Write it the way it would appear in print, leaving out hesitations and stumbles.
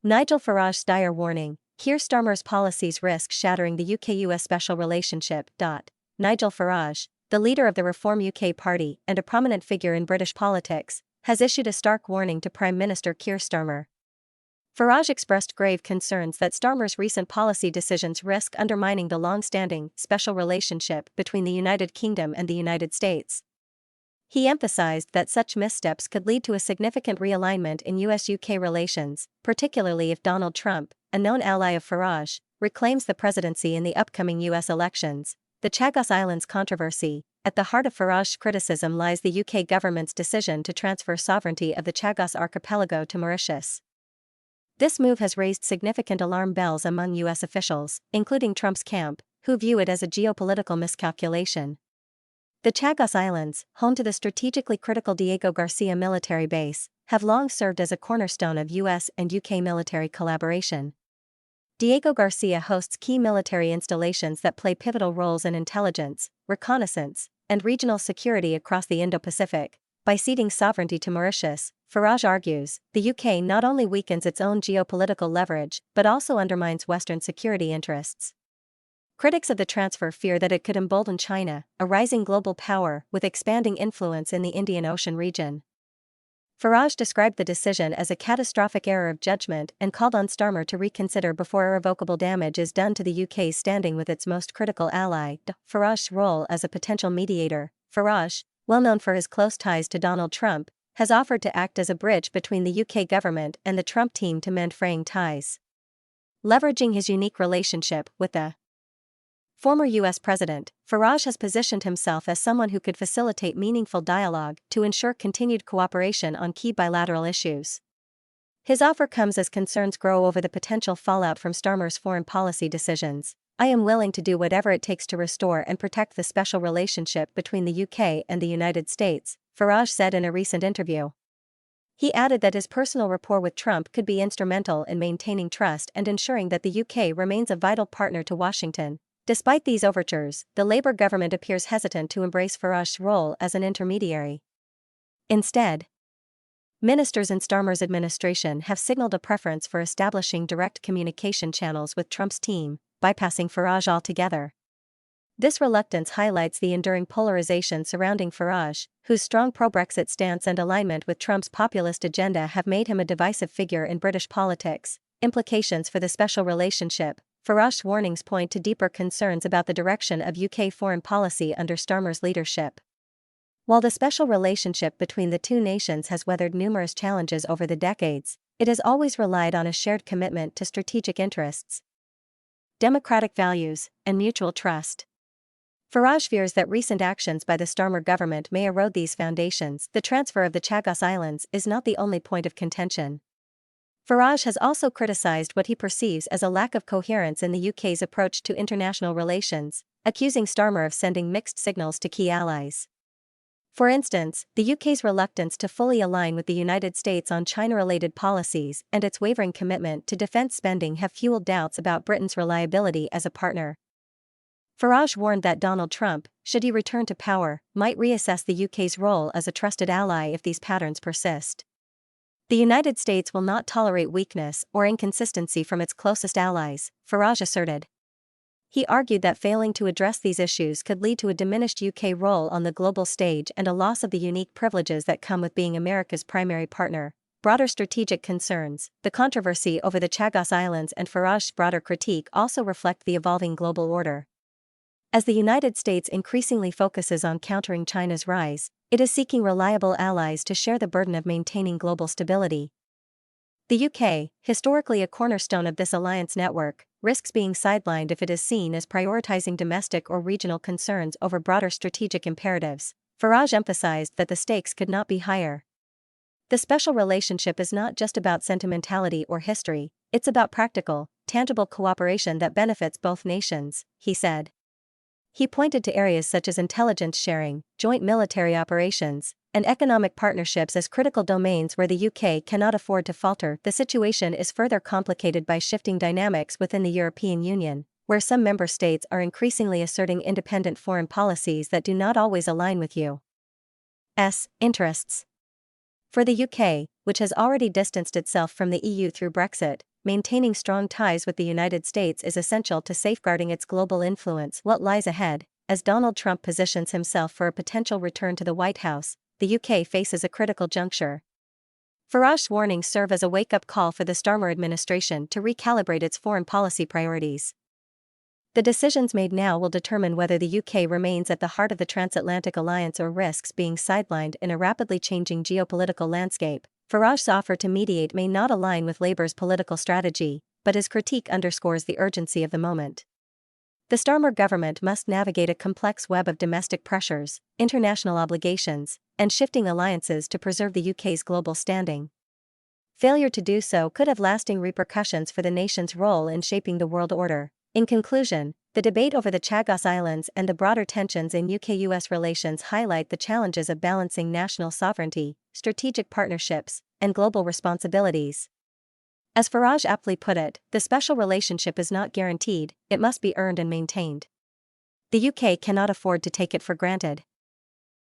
Nigel Farage's dire warning: Keir Starmer's policies risk shattering the UK-US special relationship. Nigel Farage, the leader of the Reform UK party and a prominent figure in British politics, has issued a stark warning to Prime Minister Keir Starmer. Farage expressed grave concerns that Starmer's recent policy decisions risk undermining the long-standing special relationship between the United Kingdom and the United States. He emphasized that such missteps could lead to a significant realignment in US-UK relations, particularly if Donald Trump, a known ally of Farage, reclaims the presidency in the upcoming US elections. The Chagos Islands controversy: at the heart of Farage's criticism lies the UK government's decision to transfer sovereignty of the Chagos archipelago to Mauritius. This move has raised significant alarm bells among US officials, including Trump's camp, who view it as a geopolitical miscalculation. The Chagos Islands, home to the strategically critical Diego Garcia military base, have long served as a cornerstone of US and UK military collaboration. Diego Garcia hosts key military installations that play pivotal roles in intelligence, reconnaissance, and regional security across the Indo-Pacific. By ceding sovereignty to Mauritius, Farage argues, the UK not only weakens its own geopolitical leverage but also undermines Western security interests. Critics of the transfer fear that it could embolden China, a rising global power with expanding influence in the Indian Ocean region. Farage described the decision as a catastrophic error of judgment and called on Starmer to reconsider before irrevocable damage is done to the UK's standing with its most critical ally. Farage's role as a potential mediator: Farage, well known for his close ties to Donald Trump, has offered to act as a bridge between the UK government and the Trump team to mend fraying ties. Leveraging his unique relationship with the former US president, Farage has positioned himself as someone who could facilitate meaningful dialogue to ensure continued cooperation on key bilateral issues. His offer comes as concerns grow over the potential fallout from Starmer's foreign policy decisions. "I am willing to do whatever it takes to restore and protect the special relationship between the UK and the United States," Farage said in a recent interview. He added that his personal rapport with Trump could be instrumental in maintaining trust and ensuring that the UK remains a vital partner to Washington. Despite these overtures, the Labour government appears hesitant to embrace Farage's role as an intermediary. Instead, ministers in Starmer's administration have signaled a preference for establishing direct communication channels with Trump's team, bypassing Farage altogether. This reluctance highlights the enduring polarization surrounding Farage, whose strong pro-Brexit stance and alignment with Trump's populist agenda have made him a divisive figure in British politics. Implications for the special relationship: Farage's warnings point to deeper concerns about the direction of UK foreign policy under Starmer's leadership. While the special relationship between the two nations has weathered numerous challenges over the decades, it has always relied on a shared commitment to strategic interests, democratic values, and mutual trust. Farage fears that recent actions by the Starmer government may erode these foundations. The transfer of the Chagos Islands is not the only point of contention. Farage has also criticized what he perceives as a lack of coherence in the UK's approach to international relations, accusing Starmer of sending mixed signals to key allies. For instance, the UK's reluctance to fully align with the United States on China-related policies and its wavering commitment to defense spending have fueled doubts about Britain's reliability as a partner. Farage warned that Donald Trump, should he return to power, might reassess the UK's role as a trusted ally if these patterns persist. The United States will not tolerate weakness or inconsistency from its closest allies, Farage asserted. He argued that failing to address these issues could lead to a diminished UK role on the global stage and a loss of the unique privileges that come with being America's primary partner. Broader strategic concerns: the controversy over the Chagos Islands and Farage's broader critique also reflect the evolving global order. As the United States increasingly focuses on countering China's rise, it is seeking reliable allies to share the burden of maintaining global stability. The UK, historically a cornerstone of this alliance network, risks being sidelined if it is seen as prioritizing domestic or regional concerns over broader strategic imperatives. Farage emphasized that the stakes could not be higher. The special relationship is not just about sentimentality or history, it's about practical, tangible cooperation that benefits both nations, he said. He pointed to areas such as intelligence sharing, joint military operations, and economic partnerships as critical domains where the UK cannot afford to falter. The situation is further complicated by shifting dynamics within the European Union, where some member states are increasingly asserting independent foreign policies that do not always align with U.S. interests. For the UK, which has already distanced itself from the EU through Brexit, maintaining strong ties with the United States is essential to safeguarding its global influence. What lies ahead? As Donald Trump positions himself for a potential return to the White House, the UK faces a critical juncture. Farage's warnings serve as a wake-up call for the Starmer administration to recalibrate its foreign policy priorities. The decisions made now will determine whether the UK remains at the heart of the transatlantic alliance or risks being sidelined in a rapidly changing geopolitical landscape. Farage's offer to mediate may not align with Labour's political strategy, but his critique underscores the urgency of the moment. The Starmer government must navigate a complex web of domestic pressures, international obligations, and shifting alliances to preserve the UK's global standing. Failure to do so could have lasting repercussions for the nation's role in shaping the world order. In conclusion, the debate over the Chagos Islands and the broader tensions in UK-US relations highlight the challenges of balancing national sovereignty, strategic partnerships, and global responsibilities. As Farage aptly put it, the special relationship is not guaranteed, it must be earned and maintained. The UK cannot afford to take it for granted.